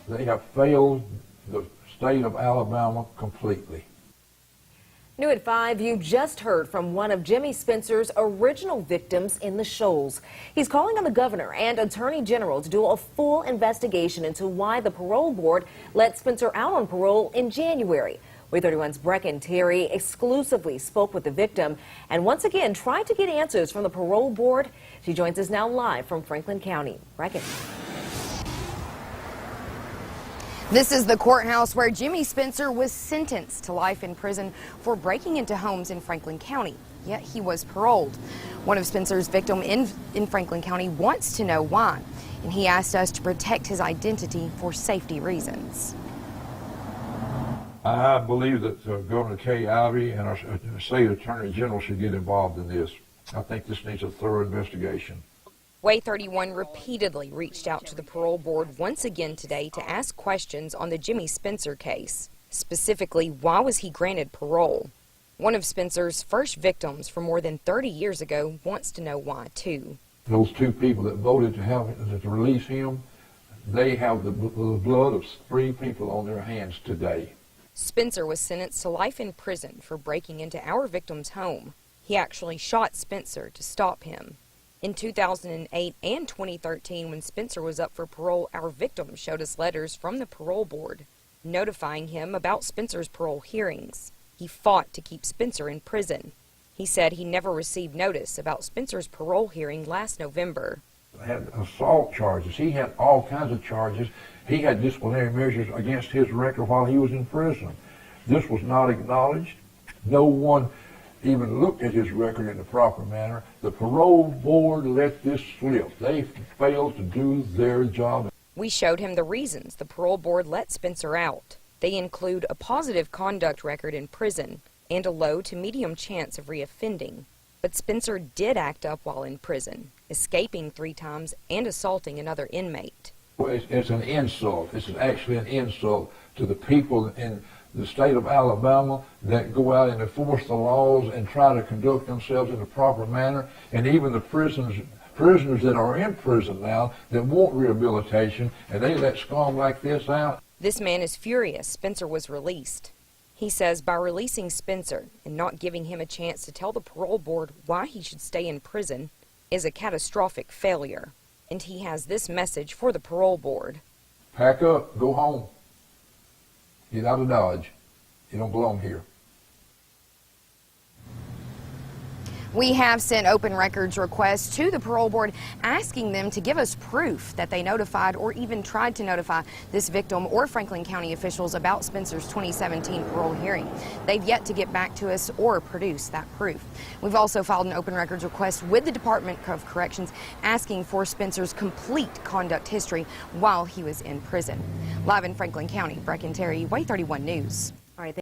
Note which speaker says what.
Speaker 1: They have failed the state of Alabama completely.
Speaker 2: New at 5, you just heard from one of Jimmy Spencer's original victims in the Shoals. He's calling on the governor and attorney general to do a full investigation into why the parole board let Spencer out on parole in January. WAY31's Brecken Terry exclusively spoke with the victim and once again tried to get answers from the parole board. She joins us now live from Franklin County. Brecken.
Speaker 3: This is the courthouse where Jimmy Spencer was sentenced to life in prison for breaking into homes in Franklin County, yet he was paroled. One of Spencer's victims in Franklin County wants to know why, and he asked us to protect his identity for safety reasons.
Speaker 1: I believe that Governor Kay Ivey and our state attorney general should get involved in this. I think this needs a thorough investigation.
Speaker 3: WAY31 repeatedly reached out to the parole board once again today to ask questions on the Jimmy Spencer case. Specifically, why was he granted parole? One of Spencer's first victims from more than 30 years ago wants to know why, too.
Speaker 1: Those two people that voted to release him, they have the blood of 3 people on their hands today.
Speaker 3: Spencer was sentenced to life in prison for breaking into our victim's home. He actually shot Spencer to stop him. In 2008 and 2013, when Spencer was up for parole, our victim showed us letters from the parole board notifying him about Spencer's parole hearings. He fought to keep Spencer in prison. He said he never received notice about Spencer's parole hearing last November.
Speaker 1: He had assault charges. He had all kinds of charges. He had disciplinary measures against his record while he was in prison. This was not acknowledged. No one even looked at his record in the proper manner. The parole board let this slip. They failed to do their job.
Speaker 3: We showed him the reasons the parole board let Spencer out. They include a positive conduct record in prison and a low to medium chance of reoffending. But Spencer did act up while in prison, escaping 3 times and assaulting another inmate.
Speaker 1: It's an insult. This is actually an insult to the people in the state of Alabama that go out and enforce the laws and try to conduct themselves in a proper manner, and even the prisoners that are in prison now that want rehabilitation, and they let scum like this out.
Speaker 3: This man is furious Spencer was released. He says by releasing Spencer and not giving him a chance to tell the parole board why he should stay in prison is a catastrophic failure. And he has this message for the parole board.
Speaker 1: Pack up, go home. Get out of Dodge. You don't belong here.
Speaker 3: We have sent open records requests to the parole board asking them to give us proof that they notified or even tried to notify this victim or Franklin County officials about Spencer's 2017 parole hearing. They've yet to get back to us or produce that proof. We've also filed an open records request with the Department of Corrections asking for Spencer's complete conduct history while he was in prison. Live in Franklin County, Brecken Terry, WAY31 News.
Speaker 2: All right.